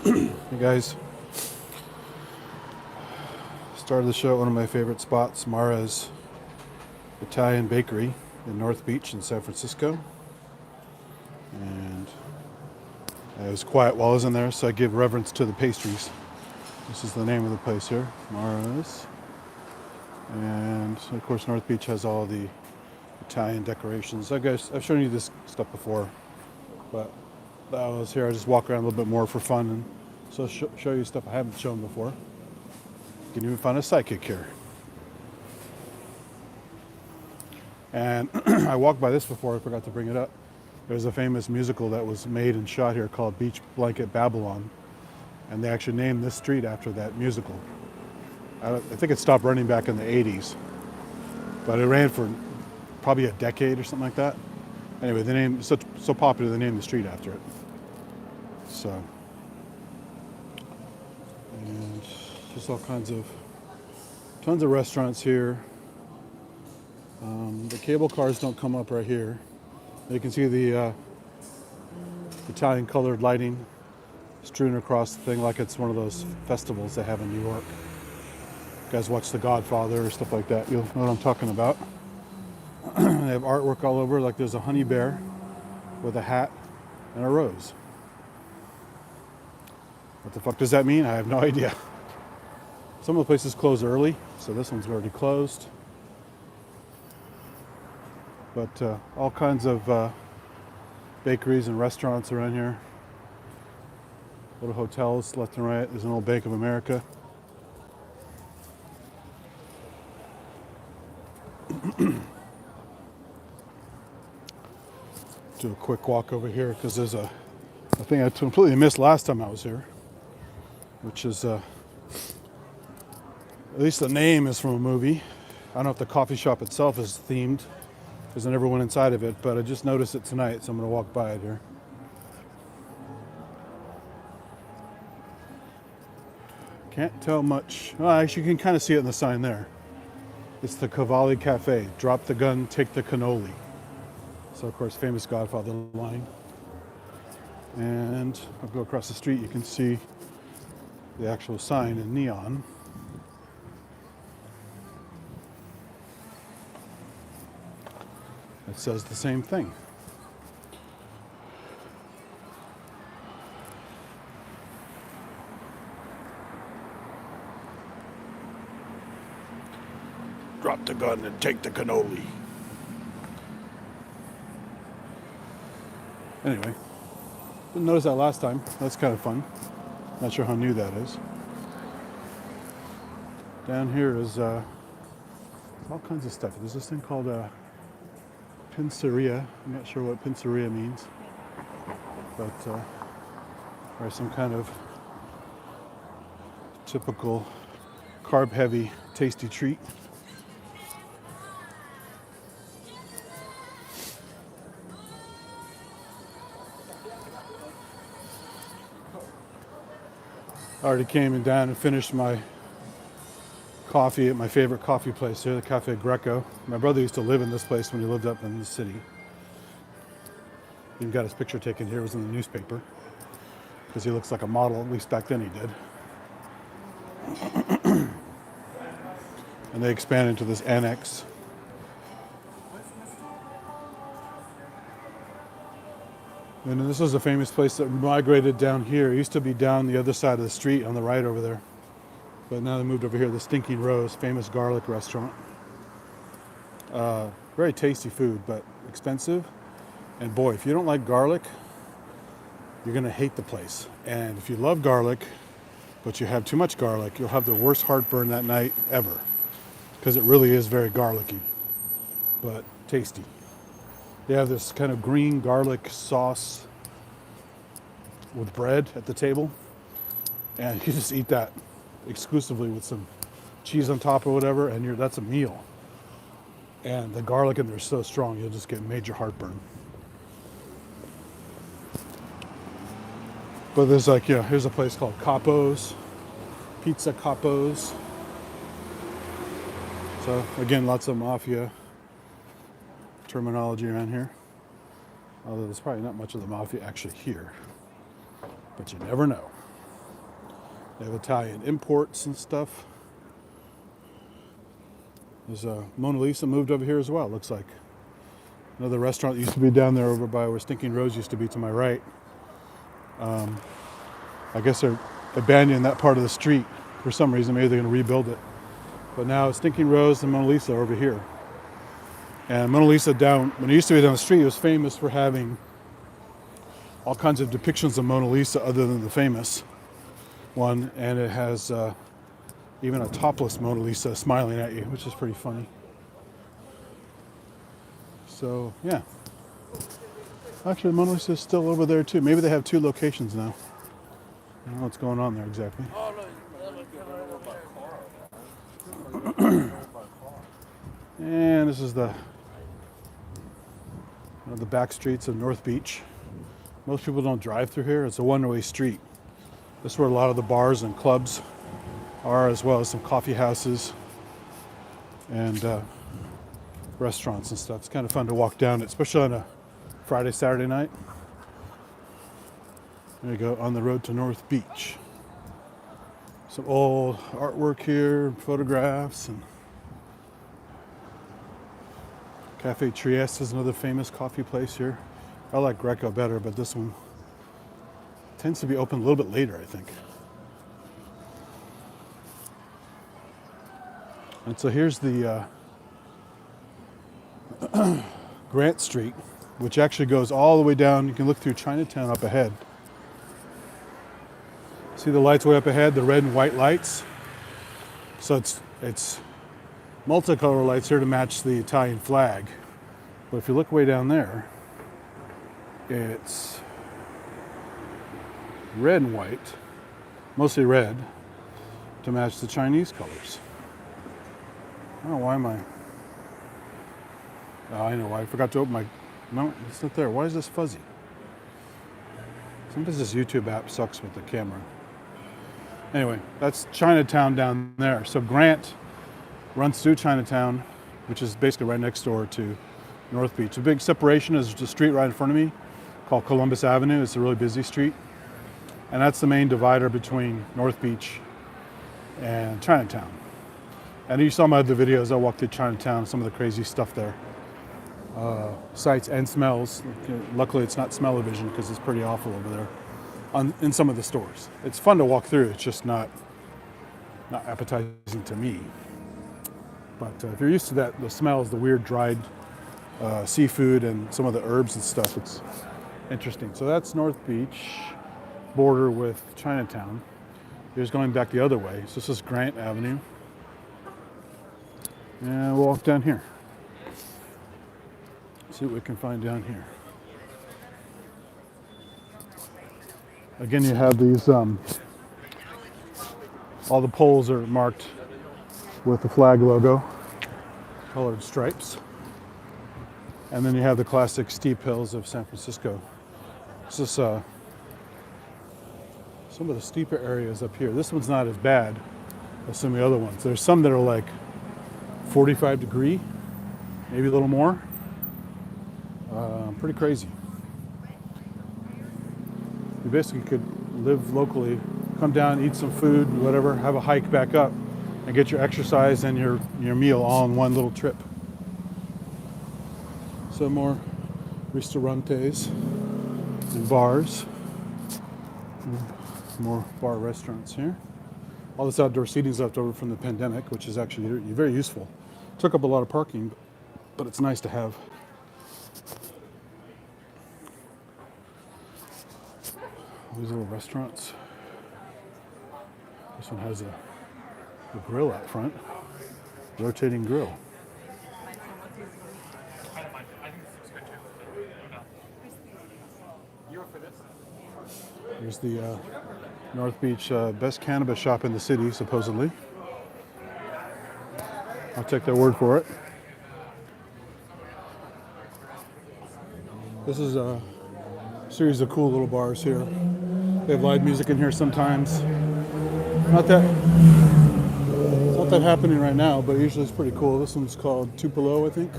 Hey guys, started the show at one of my favorite spots, Mara's Italian Bakery in North Beach in San Francisco. And it was quiet while I was in there, so I give reverence to the pastries. This is the name of the place here, Mara's. And of course, North Beach has all the Italian decorations. I've shown you this stuff before, but I was here. I just walk around a little bit more for fun and so show you stuff I haven't shown before. You can even find a psychic here. And I walked by this before, I forgot to bring it up. There's a famous musical that was made and shot here called Beach Blanket Babylon. And they actually named this street after that musical. I think it stopped running back in the 80s. But it ran for probably a decade or something like that. Anyway, the name is so popular they named the street after it. So, and just all kinds of, tons of restaurants here. The cable cars don't come up right here. You can see the Italian colored lighting strewn across the thing like it's one of those festivals they have in New York. You guys watch The Godfather or stuff like that, you'll know what I'm talking about. They have artwork all over, like there's a honey bear with a hat and a rose. What the fuck does that mean? I have no idea. Some of the places close early, so this one's already closed. But all kinds of bakeries and restaurants around here. Little hotels left and right. There's an old Bank of America. Do a quick walk over here because there's a thing I completely missed last time I was here, which is at least the name is from a movie. I don't know if the coffee shop itself is themed because I never went inside of it, but I just noticed it tonight, so I'm going to walk by it here. Can't tell much. Well, actually, you can kind of see it in the sign there. It's the Cavalli Cafe. Drop the gun, take the cannoli. So, of course, famous Godfather line. And I'll go across the street. You can see the actual sign in neon. It says the same thing. Drop the gun and take the cannoli. Anyway, didn't notice that last time. That's kind of fun. Not sure how new that is. Down here is all kinds of stuff. There's this thing called pinceria. I'm not sure what pinceria means, but or some kind of typical carb-heavy, tasty treat. I already came and down and finished my coffee at my favorite coffee place here, the Cafe Greco. My brother used to live in this place when he lived up in the city. Even got his picture taken here, it was in the newspaper, because he looks like a model, at least back then he did. And they expanded into this annex. And this was a famous place that migrated down here. It used to be down the other side of the street on the right over there. But now they moved over here, the Stinking Rose, famous garlic restaurant. Very tasty food, but expensive. And boy, if you don't like garlic, you're gonna hate the place. And if you love garlic, but you have too much garlic, you'll have the worst heartburn that night ever. Because it really is very garlicky, but tasty. They have this kind of green garlic sauce with bread at the table. And you just eat that exclusively with some cheese on top or whatever, and that's a meal. And the garlic in there is so strong, you'll just get major heartburn. But there's like, here's a place called Capo's, Pizza Capo's. So again, lots of mafia terminology around here. Although there's probably not much of the mafia actually here, but you never know. They have Italian imports and stuff. There's a Mona Lisa moved over here as well, looks like. Another restaurant that used to be down there over by where Stinking Rose used to be to my right. I guess they're abandoning that part of the street for some reason. Maybe they're going to rebuild it. But now Stinking Rose and Mona Lisa are over here. And Mona Lisa down, when it used to be down the street, it was famous for having all kinds of depictions of Mona Lisa other than the famous one. And it has even a topless Mona Lisa smiling at you, which is pretty funny. So, yeah. Actually, Mona Lisa is still over there too. Maybe they have two locations now. I don't know what's going on there exactly. And this is the back streets of North Beach. Most people don't drive through here. It's a one-way street. This is where a lot of the bars and clubs are, as well as some coffee houses and restaurants and stuff. It's kind of fun to walk down it, especially on a Friday, Saturday night. There you go, on the road to North Beach. Some old artwork here, photographs, and Cafe Trieste is another famous coffee place here. I like Greco better, but this one tends to be open a little bit later, I think. And so here's the Grant Street, which actually goes all the way down. You can look through Chinatown up ahead. See the lights way up ahead, the red and white lights? So it's multicolor lights here to match the Italian flag. But if you look way down there, it's red and white, mostly red, to match the Chinese colors. I don't know why oh, I know why. I forgot to open my... No, it's not there. Why is this fuzzy? Sometimes this YouTube app sucks with the camera. Anyway, that's Chinatown down there. So Grant runs through Chinatown, which is basically right next door to North Beach. The big separation is the street right in front of me called Columbus Avenue. It's a really busy street. And that's the main divider between North Beach and Chinatown. And you saw my other videos. I walked through Chinatown, some of the crazy stuff there. Sights and smells. Luckily, it's not smell-o-vision because it's pretty awful over there in some of the stores. It's fun to walk through. It's just not appetizing to me. But if you're used to that, the smells, the weird dried seafood and some of the herbs and stuff, it's interesting. So that's North Beach, border with Chinatown. Here's going back the other way. So this is Grant Avenue. And we'll walk down here. See what we can find down here. Again, you have these, all the poles are marked with the flag logo, colored stripes. And then you have the classic steep hills of San Francisco. This is some of the steeper areas up here. This one's not as bad as some of the other ones. There's some that are like 45 degree, maybe a little more. Pretty crazy. You basically could live locally, come down, eat some food, whatever, have a hike back up, and get your exercise and your meal all in one little trip. So more restaurantes and bars. More bar restaurants here. All this outdoor seating is left over from the pandemic, which is actually very useful. Took up a lot of parking, but it's nice to have. These little restaurants. This one has a grill out front, rotating grill. Here's the North Beach best cannabis shop in the city, supposedly. I'll take their word for it. This is a series of cool little bars here. They have live music in here sometimes. It's not that happening right now, but usually it's pretty cool. This one's called Tupelo, I think.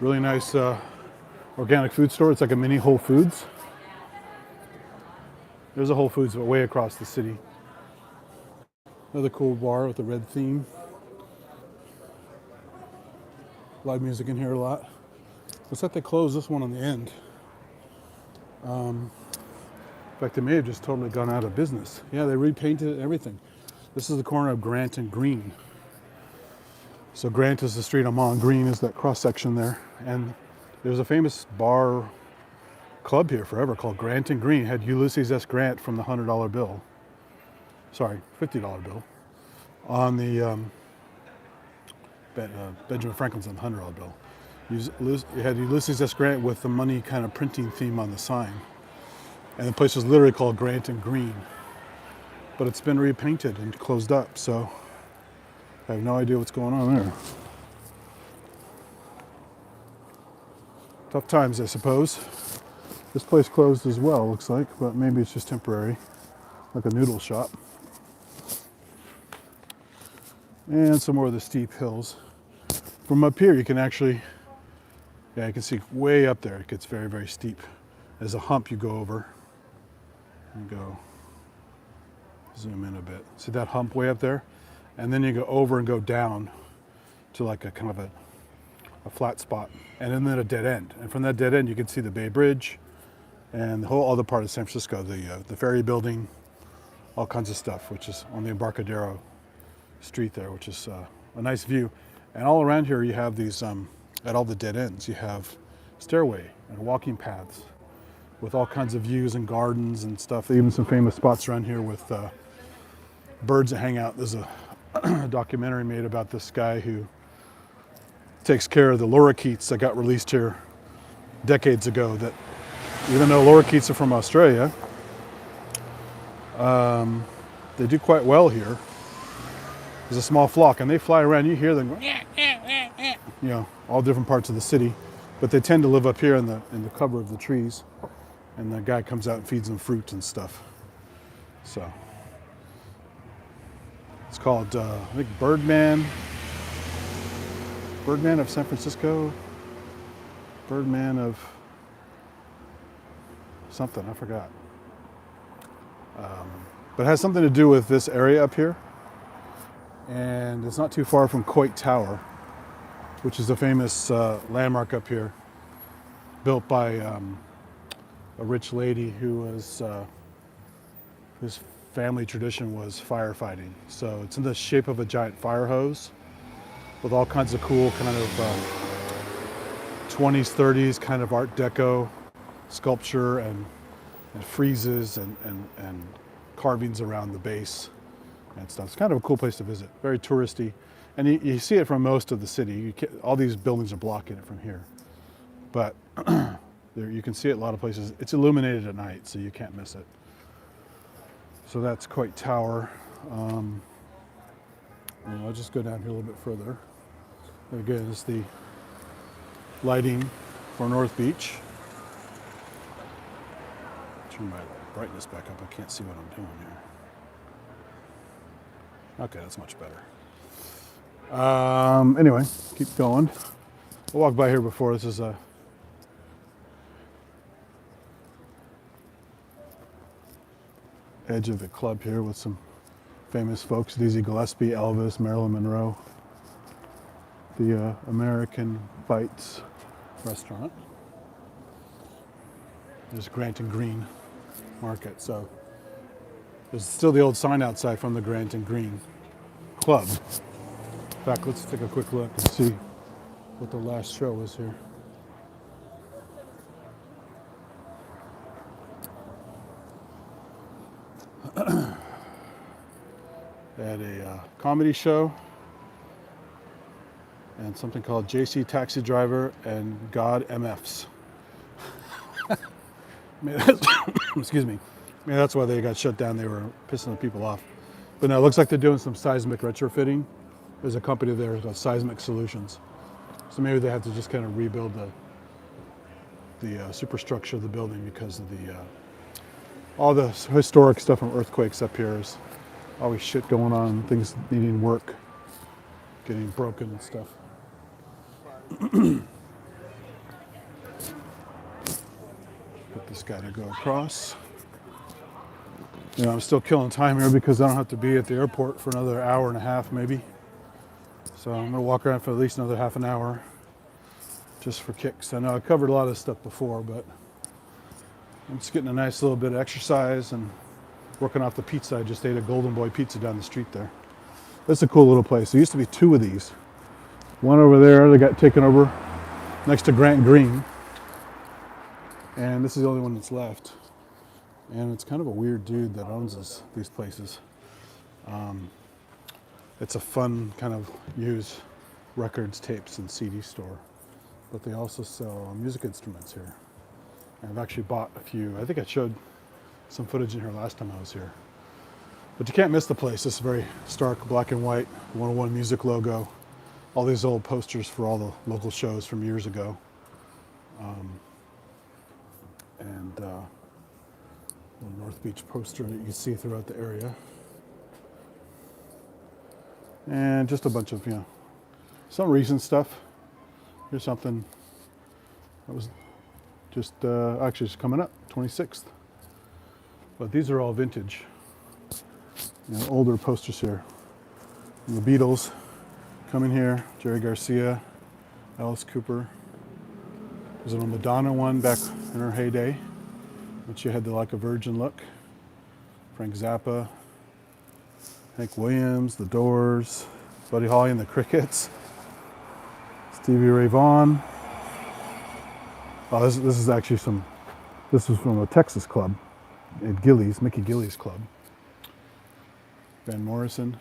Really nice organic food store. It's like a mini Whole Foods. There's a Whole Foods, but way across the city. Another cool bar with a red theme. Live music in here a lot. Looks like they closed this one on the end. In fact, they may have just totally gone out of business. Yeah, they repainted everything. This is the corner of Grant and Green. So Grant is the street I'm on. Green is that cross section there. And there's a famous bar club here forever called Grant and Green. It had Ulysses S. Grant from the $100 bill. Sorry, $50 bill. On the Benjamin Franklin's on the $100 bill. It had Ulysses S. Grant with the money kind of printing theme on the sign. And the place was literally called Grant and Green. But it's been repainted and closed up, so I have no idea what's going on there. Tough times, I suppose. This place closed as well, looks like, but maybe it's just temporary, like a noodle shop. And some more of the steep hills. From up here, you can actually, yeah, you can see way up there. It gets very, very steep. There's a hump you go over and go, zoom in a bit. See that hump way up there? And then you go over and go down to like a kind of a flat spot, and then a dead end. And from that dead end, you can see the Bay Bridge and the whole other part of San Francisco, the ferry building, all kinds of stuff, which is on the Embarcadero Street there, which is a nice view. And all around here, you have these, at all the dead ends, you have stairway and walking paths with all kinds of views and gardens and stuff. Even some famous spots around here with birds that hang out. There's a documentary made about this guy who takes care of the lorikeets that got released here decades ago, that even though lorikeets are from Australia, they do quite well here. There's a small flock and they fly around. You hear them, you know, all different parts of the city, but they tend to live up here in the cover of the trees. And the guy comes out and feeds them fruit and stuff. So it's called, I think, Birdman of San Francisco, Birdman of something, I forgot. But it has something to do with this area up here. And it's not too far from Coit Tower, which is a famous landmark up here, built by a rich lady who was, whose family tradition was firefighting. So it's in the shape of a giant fire hose with all kinds of cool kind of 20s, 30s kind of Art Deco sculpture and friezes and carvings around the base and stuff. It's kind of a cool place to visit, very touristy. And you see it from most of the city. All these buildings are blocking it from here. But you can see it a lot of places. It's illuminated at night, so you can't miss it. So that's Coit Tower. And I'll just go down here a little bit further. Again, it's the lighting for North Beach. Turn my brightness back up. I can't see what I'm doing here. Okay, that's much better. Anyway, keep going. I walked by here before. This is a edge of the club here with some famous folks: Dizzy Gillespie, Elvis, Marilyn Monroe. The American Bites restaurant. There's Grant and Green Market. So there's still the old sign outside from the Grant and Green Club. In fact, let's take a quick look and see what the last show was here. They had a comedy show and something called JC Taxi Driver and God MFs. Excuse me. Maybe that's why they got shut down. They were pissing the people off. But no, it looks like they're doing some seismic retrofitting. There's a company there called Seismic Solutions. So maybe they have to just kind of rebuild the superstructure of the building because of all the historic stuff from earthquakes up here. Is always shit going on, things needing work, getting broken and stuff. got to go across. You know, I'm still killing time here because I don't have to be at the airport for another hour and a half maybe. So I'm gonna walk around for at least another half an hour just for kicks. I know I covered a lot of this stuff before, but I'm just getting a nice little bit of exercise and working off the pizza. I just ate a Golden Boy pizza down the street there. That's a cool little place. There used to be two of these. One over there that got taken over next to Grant Green. And this is the only one that's left. And it's kind of a weird dude that owns these places. It's a fun kind of used records, tapes, and CD store. But they also sell music instruments here. And I've actually bought a few. I think I showed some footage in here last time I was here. But you can't miss the place. It's very stark black and white, 101 Music logo. All these old posters for all the local shows from years ago. A North Beach poster that you can see throughout the area. And just a bunch of, you know, some recent stuff. Here's something that was just actually it's coming up, 26th. But these are all vintage, you know, older posters here. And the Beatles coming here, Jerry Garcia, Alice Cooper. There's a Madonna one back in her heyday, when she had the Like a Virgin look. Frank Zappa, Hank Williams, The Doors, Buddy Holly and the Crickets, Stevie Ray Vaughan. Oh, this is actually this was from a Texas club at Gillies, Mickey Gillies Club. Van Morrison.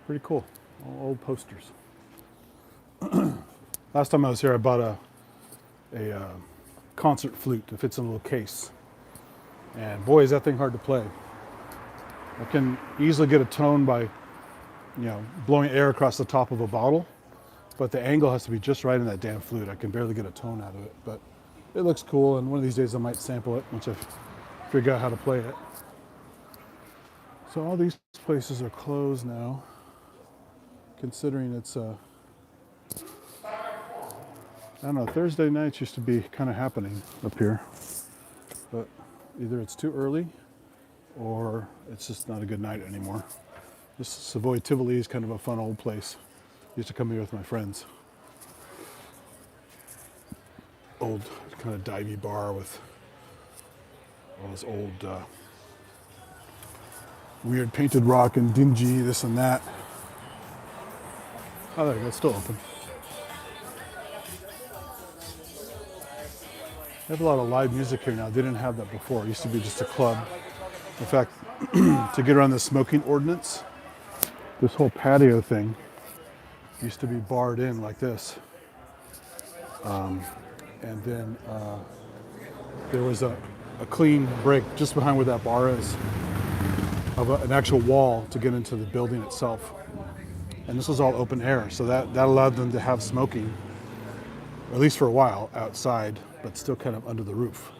Pretty cool, all old posters. Last time I was here, I bought a concert flute that fits in a little case. And boy, is that thing hard to play. I can easily get a tone by, you know, blowing air across the top of a bottle, but the angle has to be just right in that damn flute. I can barely get a tone out of it, but it looks cool, and one of these days I might sample it once I figure out how to play it. So all these places are closed now, considering it's I don't know, Thursday nights used to be kind of happening up here, but either it's too early or it's just not a good night anymore. This Savoy Tivoli is kind of a fun old place. Used to come here with my friends. Old kind of divey bar with all this old weird painted rock and dingy this and that. Oh, there you go, it's still open. They have a lot of live music here now. They didn't have that before. It used to be just a club. In fact, to get around the smoking ordinance, this whole patio thing used to be barred in like this. And then there was a clean break just behind where that bar is of an actual wall to get into the building itself. And this was all open air, so that allowed them to have smoking, at least for a while, outside, but still kind of under the roof.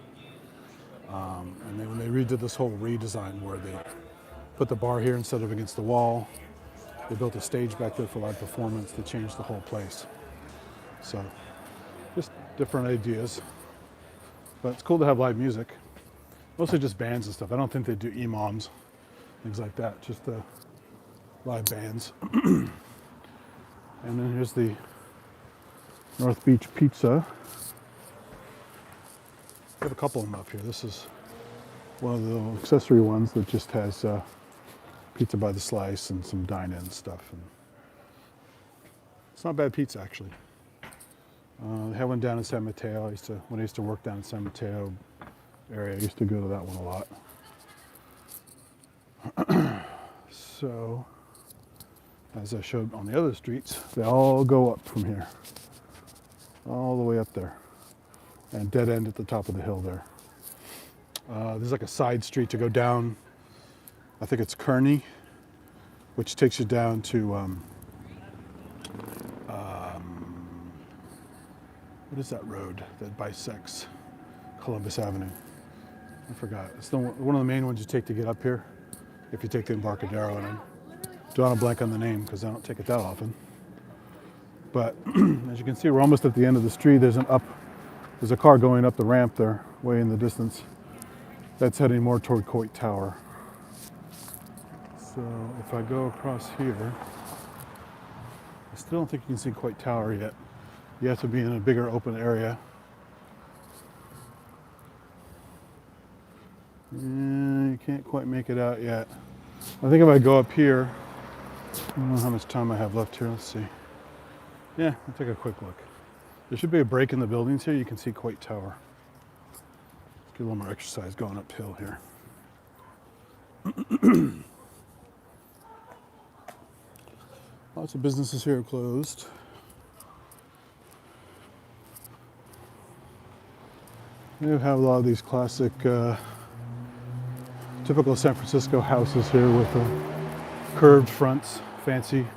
And then when they redid this whole redesign where they put the bar here instead of against the wall, they built a stage back there for live performance. They changed the whole place. So just different ideas. But it's cool to have live music. Mostly just bands and stuff. I don't think they do imams, things like that, just live bands. And then here's the North Beach Pizza. I have a couple of them up here. This is one of the accessory ones that just has pizza by the slice and some dine-in stuff. And it's not bad pizza, actually. They have one down in San Mateo. When I used to work down in San Mateo area, I used to go to that one a lot. So, as I showed on the other streets, they all go up from here, all the way up there, and dead end at the top of the hill there. There's like a side street to go down. I think it's Kearney, which takes you down to what is that road that bisects Columbus Avenue? I forgot. It's one of the main ones you take to get up here, if you take the Embarcadero, and I'm drawing a blank on the name because I don't take it that often. But as you can see, we're almost at the end of the street. There's an There's a car going up the ramp there, way in the distance. That's heading more toward Coit Tower. So if I go across here, I still don't think you can see Coit Tower yet. You have to be in a bigger open area. You can't quite make it out yet. I think if I go up here, I don't know how much time I have left here. Let's see. Yeah, I'll take a quick look. There should be a break in the buildings here. You can see Coit Tower. Let's get a little more exercise going uphill here. Lots of businesses here are closed. We have a lot of these classic, typical San Francisco houses here with curved fronts, fancy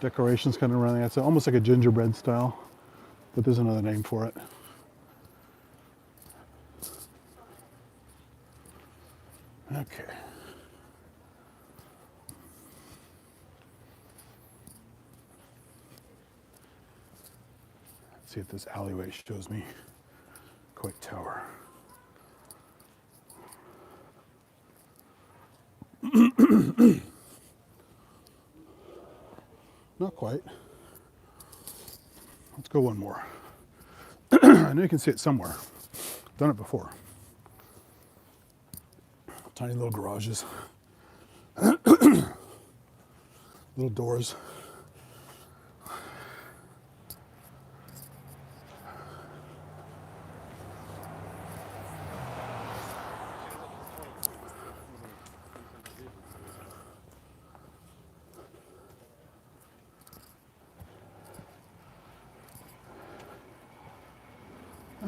decorations kind of around the outside, almost like a gingerbread style, but there's another name for it. Okay. Let's see if this alleyway shows me Coit Tower. Not quite. Let's go one more. I know you can see it somewhere. I've done it before. Tiny little garages. Little doors.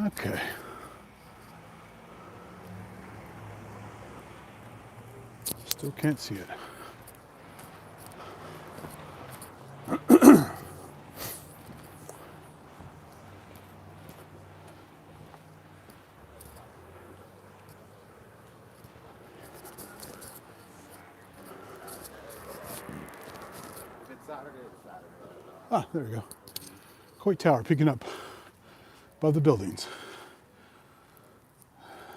Okay. Still can't see it. Ah, there we go. Coit Tower picking up above the buildings.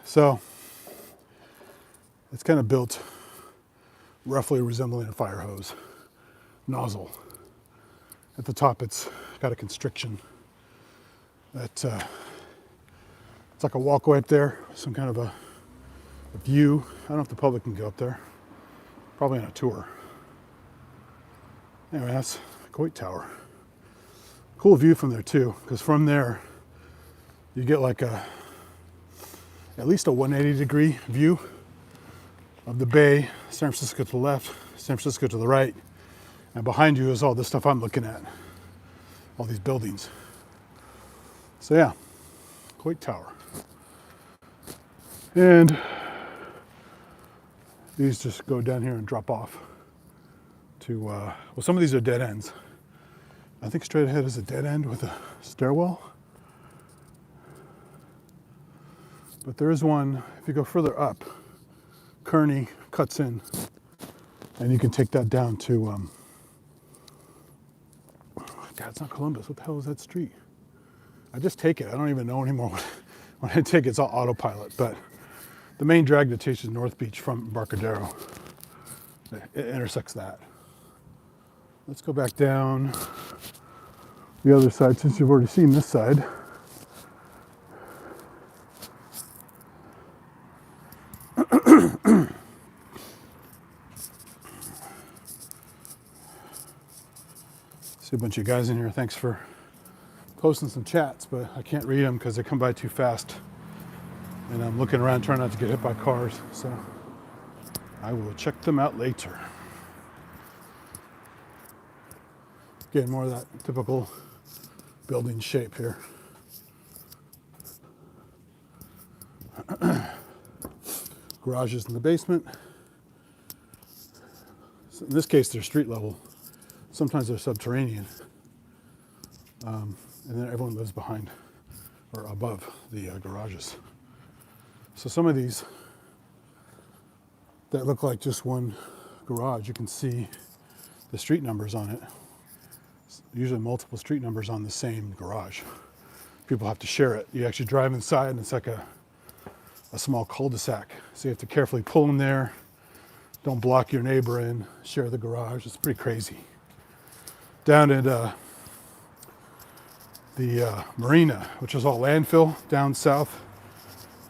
So it's kind of built roughly resembling a fire hose nozzle. At the top, it's got a constriction that it's like a walkway up there, some kind of a view. I don't know if the public can go up there. Probably on a tour. Anyway, that's Coit Tower. Cool view from there too, because from there you get like at least a 180 degree view of the bay, San Francisco to the left, San Francisco to the right, and behind you is all this stuff I'm looking at, all these buildings. So yeah, Coit Tower. And these just go down here and drop off to, well, some of these are dead ends. I think straight ahead is a dead end with a stairwell. But there is one, if you go further up, Kearny cuts in, and you can take that down to, God, it's not Columbus. What the hell is that street? I just take it. I don't even know anymore. When I take it, it's all autopilot. But the main drag that takes you to North Beach from Embarcadero, it intersects that. Let's go back down the other side since you've already seen this side. See a bunch of guys in here. Thanks for posting some chats, but I can't read them because they come by too fast. And I'm looking around trying not to get hit by cars. So I will check them out later. Again, more of that typical building shape here. Garages in the basement. So in this case, they're street level. Sometimes they're subterranean. And then everyone lives behind or above the garages. So some of these that look like just one garage, you can see the street numbers on it. Usually multiple street numbers on the same garage. people have to share it. You actually drive inside and it's like a small cul-de-sac. So you have to carefully pull in there. Don't block your neighbor in, share the garage. It's pretty crazy. Down at the marina, which is all landfill down south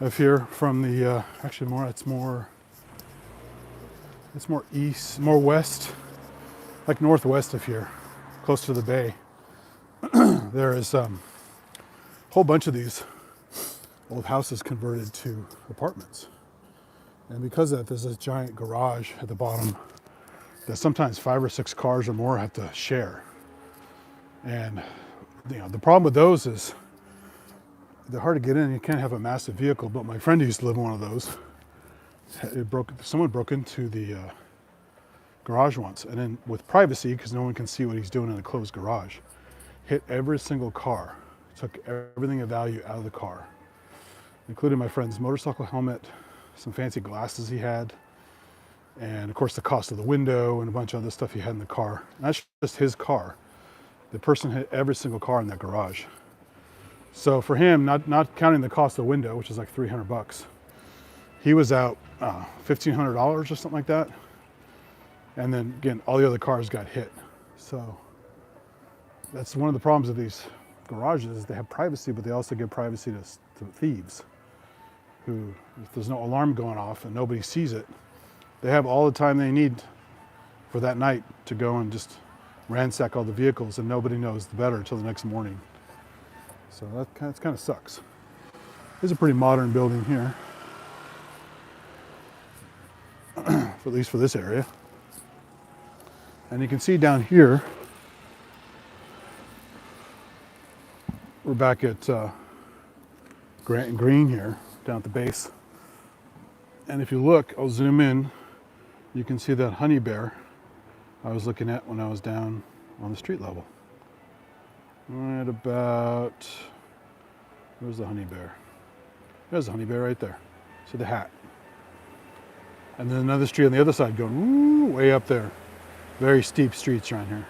of here from the, actually it's more east, more west, like northwest of here, close to the bay. There is a whole bunch of these old houses converted to apartments. And because of that, there's this giant garage at the bottom that sometimes 5 or 6 cars or more have to share. And the problem with those is they're hard to get in. You can't have a massive vehicle, but my friend used to live in one of those. Someone broke into the garage once, and then with privacy, because no one can see what he's doing in a closed garage, hit every single car, took everything of value out of the car, including my friend's motorcycle helmet, some fancy glasses he had, and of course the cost of the window and a bunch of other stuff he had in the car. And that's just his car. The person hit every single car in that garage. So for him, not counting the cost of the window, which is like $300, he was out $1,500 or something like that. And then again, all the other cars got hit. So that's one of the problems of these garages is they have privacy, but they also give privacy to thieves who, if there's no alarm going off and nobody sees it, they have all the time they need for that night to go and just ransack all the vehicles, and nobody knows the better until the next morning. So that kind of sucks. It's a pretty modern building here, at least for this area. And you can see down here, we're back at Grant and Green here, down at the base. And if you look, I'll zoom in, you can see that honey bear I was looking at when I was down on the street level. Right about, where's the honey bear? There's the honey bear right there. See the hat. And then another street on the other side going woo, way up there. Very steep streets around here.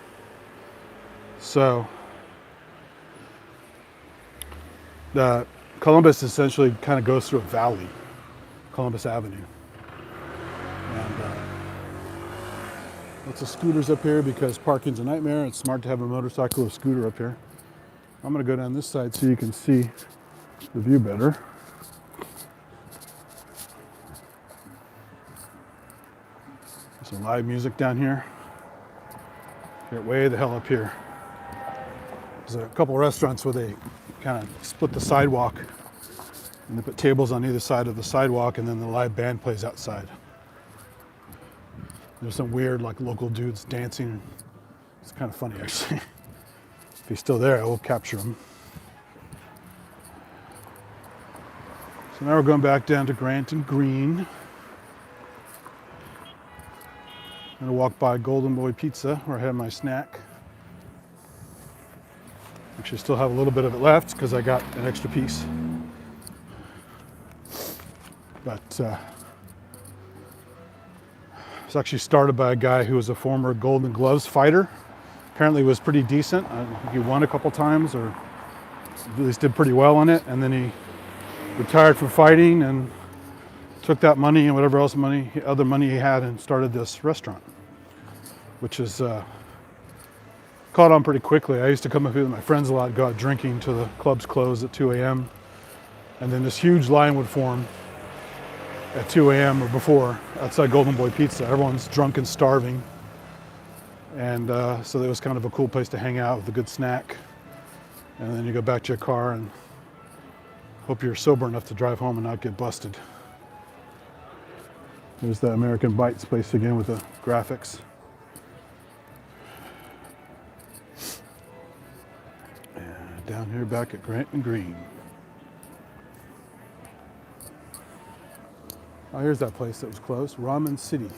So, the Columbus essentially kind of goes through a valley, Columbus Avenue. And lots of scooters up here because parking's a nightmare. It's smart to have a motorcycle or scooter up here. I'm gonna go down this side so you can see the view better. There's some live music down here. Get way the hell up here. There's a couple restaurants where they kind of split the sidewalk and they put tables on either side of the sidewalk, and then the live band plays outside. There's some weird like local dudes dancing. It's kind of funny actually. If he's still there, I will capture him. So now we're going back down to Grant and Green. I'm gonna walk by Golden Boy Pizza where I had my snack. Actually still have a little bit of it left because I got an extra piece. But it's actually started by a guy who was a former Golden Gloves fighter. Apparently was pretty decent. He won a couple times, or at least did pretty well on it. And then he retired from fighting and took that money and whatever else other money he had and started this restaurant, which is caught on pretty quickly. I used to come up here with my friends a lot, go out drinking till the clubs closed at 2 a.m. And then this huge line would form at 2 a.m. or before outside Golden Boy Pizza. Everyone's drunk and starving. And so it was kind of a cool place to hang out with a good snack. And then you go back to your car and hope you're sober enough to drive home and not get busted. There's the American Bites place again with the graphics. And down here back at Grant and Green. Oh, here's that place that was closed, Ramen City.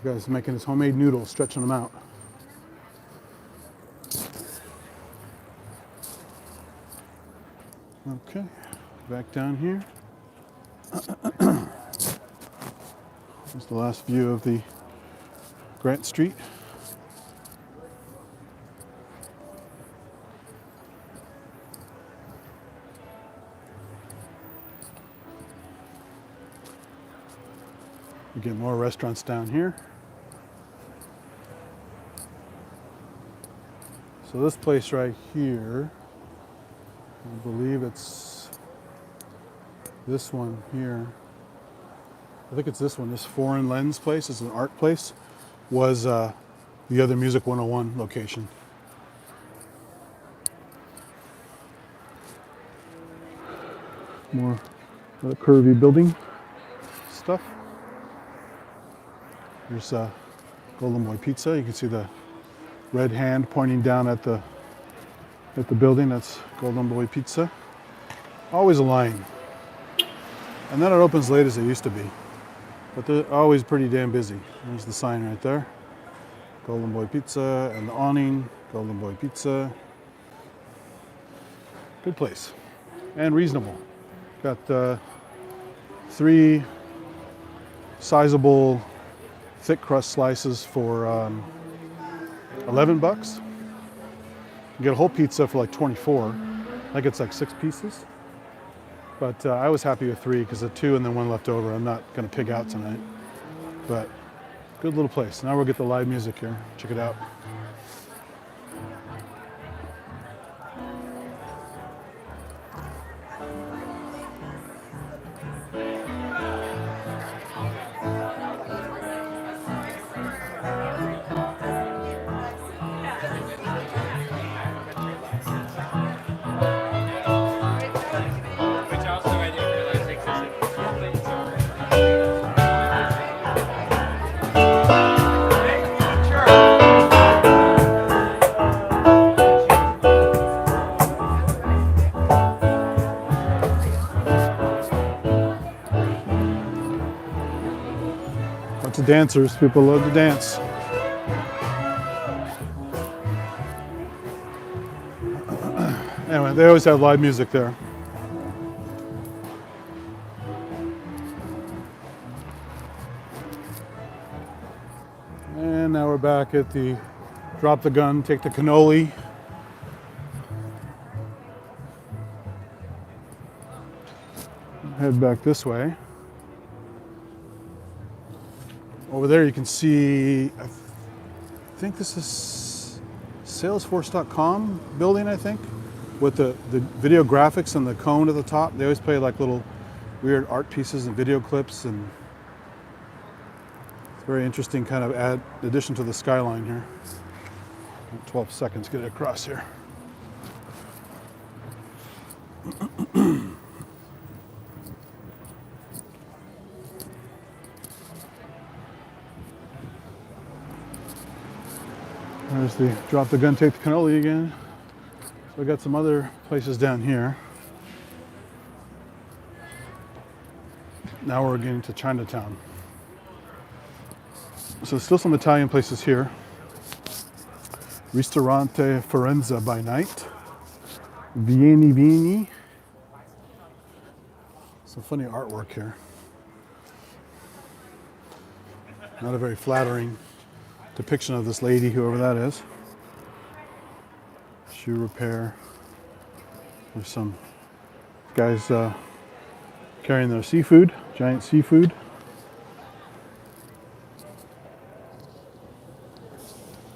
The guy's making his homemade noodles, stretching them out. Okay, back down here. Here's the last view of the Grant Street. You get more restaurants down here. So this place right here, I believe it's this one here. I think it's this one. This Foreign Lens place is an art place. Was the other Music 101 location. More curvy building stuff. There's Golden Boy Pizza. You can see the red hand pointing down at the building. That's Golden Boy Pizza. Always a line. And then it opens late as it used to be. But they're always pretty damn busy. There's the sign right there. Golden Boy Pizza and the awning. Golden Boy Pizza. Good place. And reasonable. Got 3 sizable thick crust slices for 11 bucks. You get a whole pizza for like 24. I think it's like 6 pieces. But I was happy with 3 because of 2 and then 1 left over. I'm not going to pig out tonight. But good little place. Now we'll get the live music here. Check it out. Lots of dancers. People love to dance. Anyway, they always have live music there. And now we're back at the drop the gun, take the cannoli. Head back this way. Over there you can see, I think this is Salesforce.com building, I think, with the video graphics and the cone at the top. They always play like little weird art pieces and video clips, and it's a very interesting kind of addition to the skyline here. 12 seconds, get it across here. There's the drop the gun, take the cannoli again. So I got some other places down here. Now we're getting to Chinatown. So still some Italian places here. Ristorante Firenze by night. Vieni Vieni. Some funny artwork here. Not a very flattering depiction of this lady, whoever that is. Shoe repair. There's some guys carrying their seafood, giant seafood.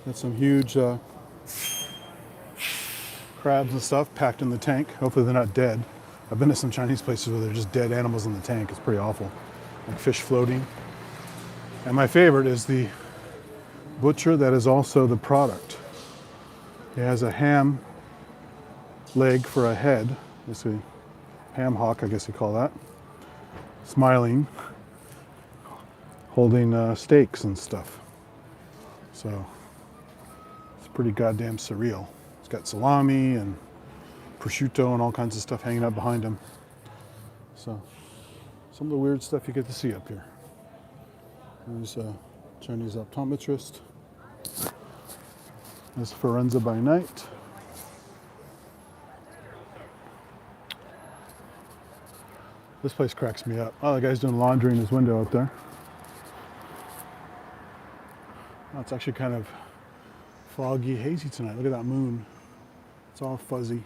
Got some huge crabs and stuff packed in the tank. Hopefully they're not dead. I've been to some Chinese places where they're just dead animals in the tank. It's pretty awful. Like fish floating. And my favorite is the butcher that is also the product. He has a ham leg for a head. Let's see, ham hock, I guess you call that. Smiling, holding steaks and stuff. So it's pretty goddamn surreal. It's got salami and prosciutto and all kinds of stuff hanging out behind him. So some of the weird stuff you get to see up here. There's a Chinese optometrist. There's Firenze by night. This place cracks me up. Oh, the guy's doing laundry in his window out there. Oh, it's actually kind of foggy, hazy tonight. Look at that moon. It's all fuzzy.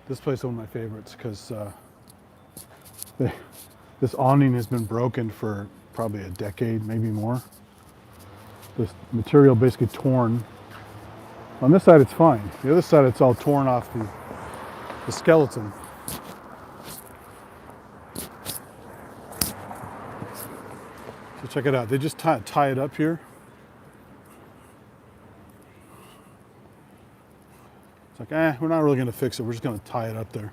This place is one of my favorites because This awning has been broken for probably a decade, maybe more. This material basically torn. On this side it's fine. The other side it's all torn off the skeleton. So check it out. They just tie it up here. It's like, we're not really going to fix it. We're just going to tie it up there.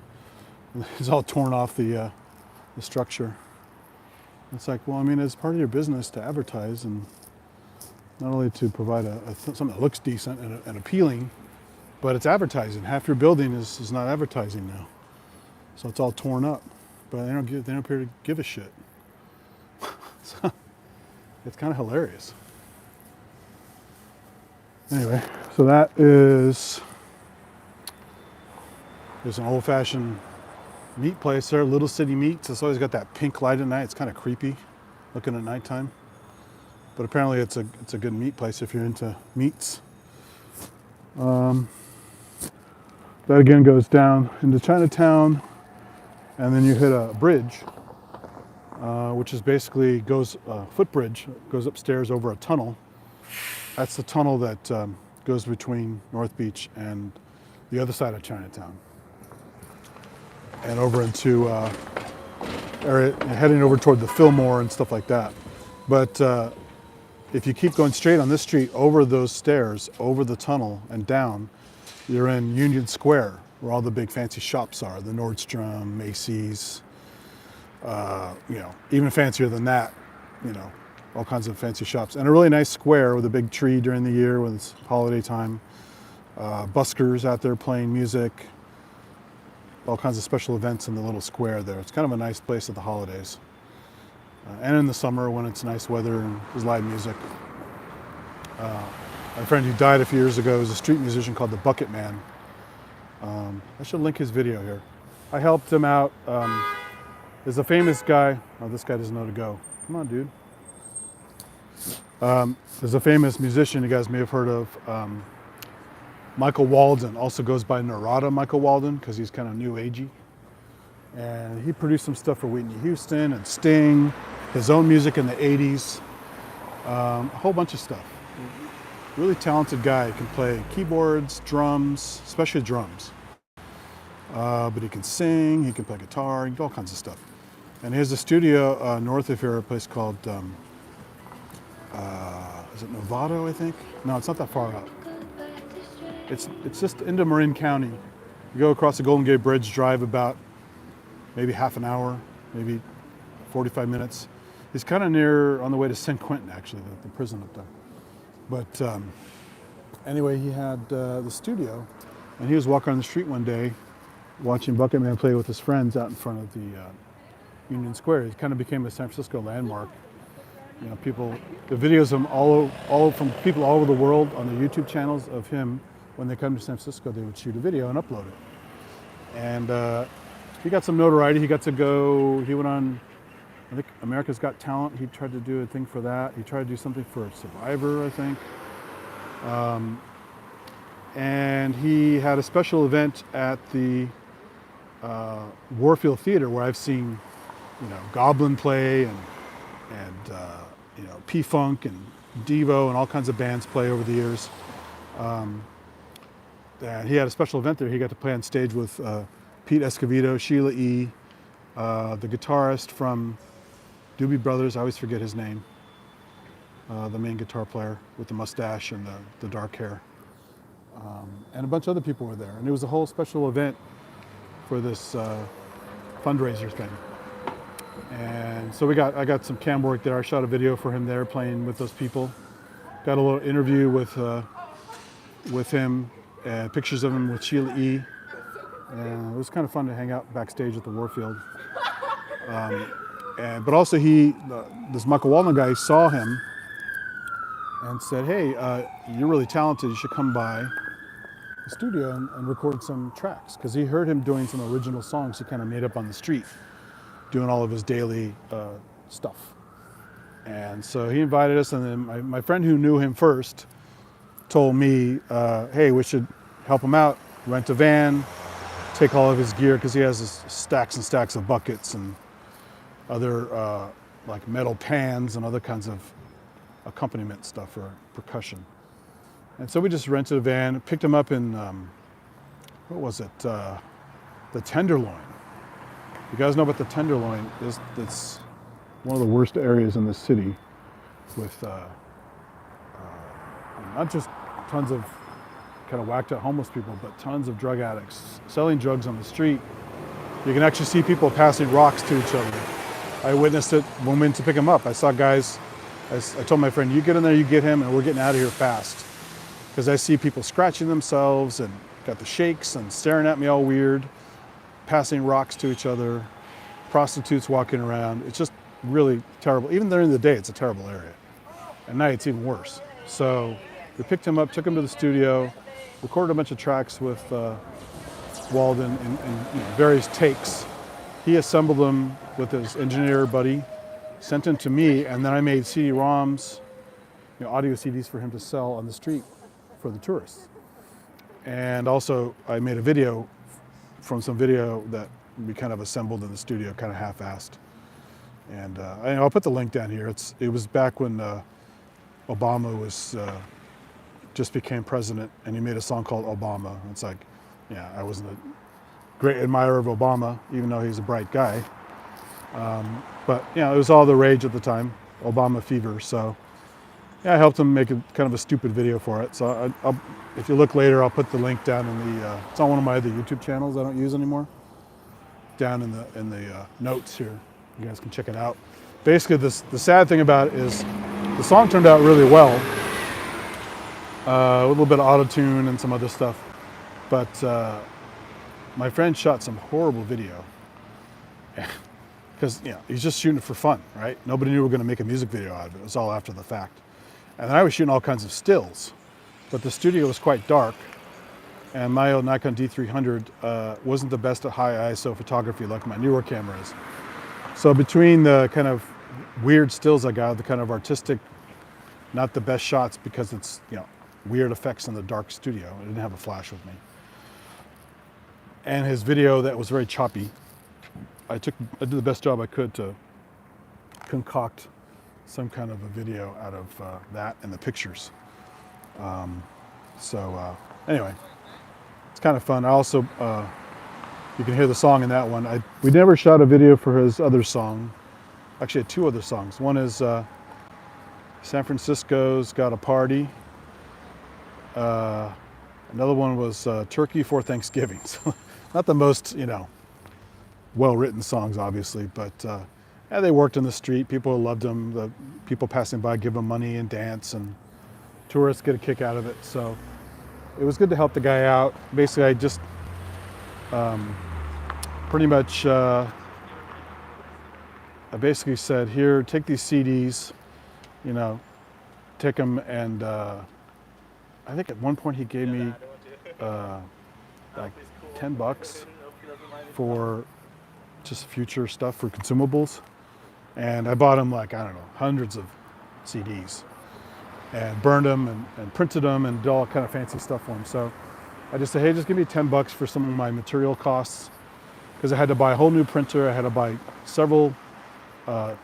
And it's all torn off the structure. It's like, well, I mean, it's part of your business to advertise, and not only to provide something that looks decent and appealing, but it's advertising. Half your building is not advertising now, so it's all torn up. But they don't appear to give a shit. So it's kind of hilarious. Anyway, so there's an old-fashioned meat place there, Little City Meats. It's always got that pink light at night. It's kind of creepy looking at nighttime. But apparently it's a good meat place if you're into meats. That again goes down into Chinatown, and then you hit a bridge, which is basically footbridge, goes upstairs over a tunnel. That's the tunnel that goes between North Beach and the other side of Chinatown, and over into area, heading over toward the Fillmore and stuff like that. But if you keep going straight on this street, over those stairs, over the tunnel and down, you're in Union Square, where all the big fancy shops are, the Nordstrom, Macy's, even fancier than that, all kinds of fancy shops. And a really nice square with a big tree during the year when it's holiday time. Buskers out there playing music, all kinds of special events in the little square there. It's kind of a nice place at the holidays. And in the summer when it's nice weather and there's live music. My friend who died a few years ago was a street musician called the Bucketman. I should link his video here. I helped him out. There's a famous guy. Oh, this guy doesn't know to go. Come on, dude. There's a famous musician you guys may have heard of. Michael Walden, also goes by Narada Michael Walden because he's kind of new agey. And he produced some stuff for Whitney Houston and Sting, his own music in the 80s, a whole bunch of stuff. Really talented guy. He can play keyboards, drums, especially drums. But he can sing, he can play guitar, he can do all kinds of stuff. And he has a studio north of here, a place called, is it Novato, I think? No, it's not that far out. It's just into Marin County. You go across the Golden Gate Bridge, drive about maybe half an hour, maybe 45 minutes. He's kind of near, on the way to San Quentin, actually, the prison up there. But anyway, he had the studio, and he was walking on the street one day, watching Bucketman play with his friends out in front of the Union Square. He kind of became a San Francisco landmark. The videos of him all from people all over the world on the YouTube channels of him. When they come to San Francisco, they would shoot a video and upload it. And he got some notoriety. He got to go, he went on, I think, America's Got Talent. He tried to do a thing for that. He tried to do something for Survivor, I think. And he had a special event at the Warfield Theater where I've seen, Goblin play and P-Funk and Devo and all kinds of bands play over the years. And he had a special event there. He got to play on stage with Pete Escovedo, Sheila E., the guitarist from Doobie Brothers, I always forget his name, the main guitar player with the mustache and the dark hair. And a bunch of other people were there. And it was a whole special event for this fundraiser thing. And so I got some cam work there. I shot a video for him there playing with those people. Got a little interview with him, and pictures of him with Sheila E. And it was kind of fun to hang out backstage at the Warfield. But also this Michael Walden guy saw him and said, hey, you're really talented. You should come by the studio and record some tracks. Because he heard him doing some original songs he kind of made up on the street, doing all of his daily stuff. And so he invited us, and then my friend who knew him first told me, hey, we should help him out, rent a van, take all of his gear, because he has stacks and stacks of buckets and other like metal pans and other kinds of accompaniment stuff for percussion. And so we just rented a van, picked him up in, what was it? The Tenderloin. You guys know about the Tenderloin? It's one of the worst areas in the city with not just tons of kind of whacked out homeless people, but tons of drug addicts selling drugs on the street. You can actually see people passing rocks to each other. I witnessed it when we went to pick him up. I saw guys, I told my friend, you get in there, you get him, and we're getting out of here fast. Because I see people scratching themselves and got the shakes and staring at me all weird, passing rocks to each other, prostitutes walking around. It's just really terrible. Even during the day, it's a terrible area. At night, it's even worse. So we picked him up, took him to the studio, recorded a bunch of tracks with Walden in various takes. He assembled them with his engineer buddy, sent them to me, and then I made CD-ROMs, audio CDs for him to sell on the street for the tourists. And also I made a video from some video that we kind of assembled in the studio, kind of half-assed. And I'll put the link down here. It was back when Obama was just became president, and he made a song called Obama. It's like, yeah, I wasn't a great admirer of Obama, even though he's a bright guy. But it was all the rage at the time, Obama fever. So yeah, I helped him make kind of a stupid video for it. So if you look later, I'll put the link down in the, it's on one of my other YouTube channels I don't use anymore, down in the notes here. You guys can check it out. Basically, the sad thing about it is the song turned out really well. A little bit of auto-tune and some other stuff. But my friend shot some horrible video. Because he's just shooting it for fun, right? Nobody knew we were going to make a music video out of it. It was all after the fact. And then I was shooting all kinds of stills. But the studio was quite dark. And my old Nikon D300 wasn't the best at high ISO photography like my newer camera is. So between the kind of weird stills I got, the kind of artistic, not the best shots because it's, weird effects in the dark studio. I didn't have a flash with me. And his video that was very choppy. I did the best job I could to concoct some kind of a video out of that and the pictures. Anyway, it's kind of fun. I also, you can hear the song in that one. We never shot a video for his other song. Actually, I had two other songs. One is San Francisco's Got a Party. Another one was Turkey for Thanksgiving. So not the most, well-written songs, obviously, but they worked in the street. People loved them. The people passing by give them money and dance, and tourists get a kick out of it. So it was good to help the guy out. Basically, I just pretty much, I basically said, here, take these CDs, take them, and I think at one point he gave me like $10 for just future stuff for consumables. And I bought him hundreds of CDs and burned them and printed them and did all kind of fancy stuff for him. So I just said, hey, just give me $10 for some of my material costs, because I had to buy a whole new printer. I had to buy several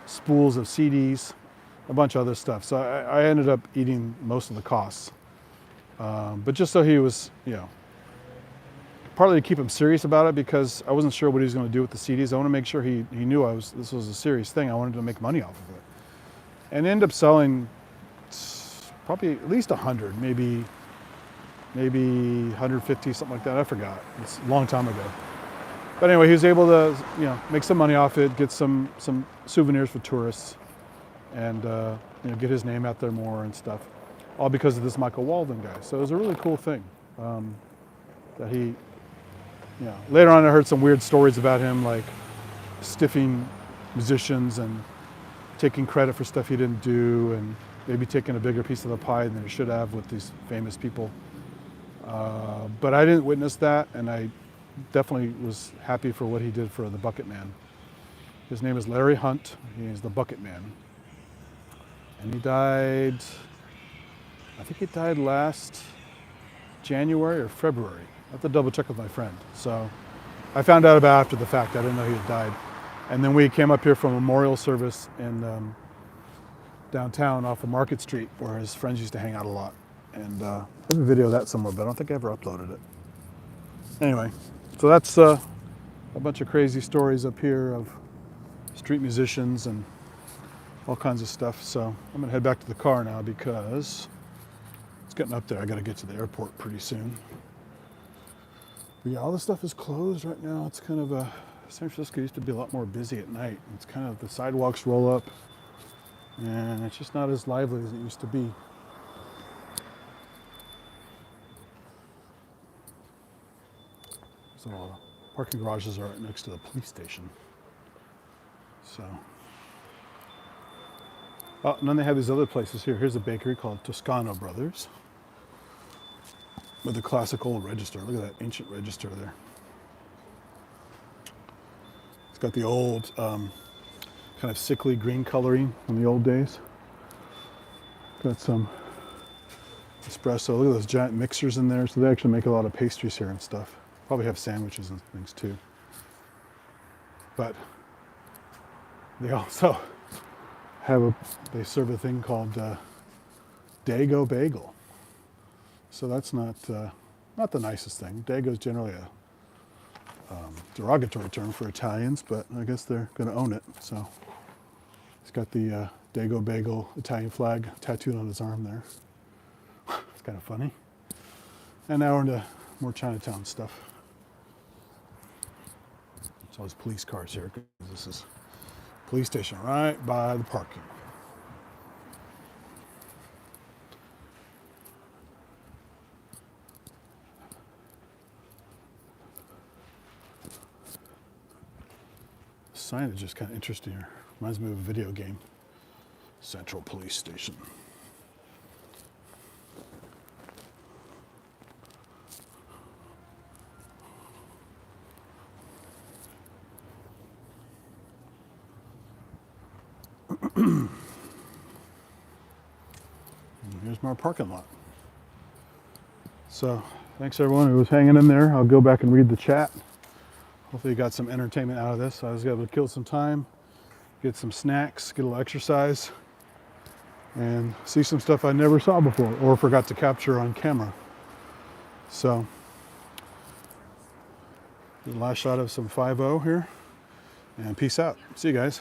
spools of CDs, a bunch of other stuff. So I ended up eating most of the costs. But just so he was, partly to keep him serious about it, because I wasn't sure what he was going to do with the CDs. I want to make sure he knew this was a serious thing. I wanted to make money off of it. And ended up selling probably at least 100, maybe 150, something like that. I forgot. It's a long time ago. But anyway, he was able to, make some money off it, get some souvenirs for tourists, and get his name out there more and stuff. All because of this Michael Walden guy. So it was a really cool thing that he, later on I heard some weird stories about him, like stiffing musicians and taking credit for stuff he didn't do, and maybe taking a bigger piece of the pie than he should have with these famous people. But I didn't witness that, and I definitely was happy for what he did for the Bucketman. His name is Larry Hunt. He's the Bucketman. And he died, I think he died last January or February. I have to double check with my friend. So I found out about after the fact. I didn't know he had died. And then we came up here from a memorial service in downtown off of Market Street, where his friends used to hang out a lot. And I have a video of that somewhere, but I don't think I ever uploaded it. Anyway, so that's a bunch of crazy stories up here of street musicians and all kinds of stuff. So I'm gonna head back to the car now because it's getting up there. I gotta get to the airport pretty soon. But yeah, all this stuff is closed right now. It's kind of San Francisco used to be a lot more busy at night. It's kind of, the sidewalks roll up and it's just not as lively as it used to be. So parking garages are right next to the police station. So, oh, and then they have these other places here. Here's a bakery called Toscano Brothers with a classic old register. Look at that ancient register there. It's got the old kind of sickly green coloring from the old days. Got some espresso. Look at those giant mixers in there. So they actually make a lot of pastries here and stuff. Probably have sandwiches and things too. But they also have they serve a thing called Dago Bagel. So that's not the nicest thing. Dago is generally a derogatory term for Italians, but I guess they're going to own it. So he's got the Dago Bagel Italian flag tattooed on his arm there. It's kind of funny. And now we're into more Chinatown stuff. There's all these police cars here because this is police station right by the parking. The signage is kind of interesting here. Reminds me of a video game. Central Police Station. Here's my parking lot. So, thanks everyone who was hanging in there. I'll go back and read the chat. Hopefully you got some entertainment out of this. I was able to kill some time, get some snacks, get a little exercise, and see some stuff I never saw before or forgot to capture on camera. So, the last shot of some 5-0 here, and peace out. See you guys.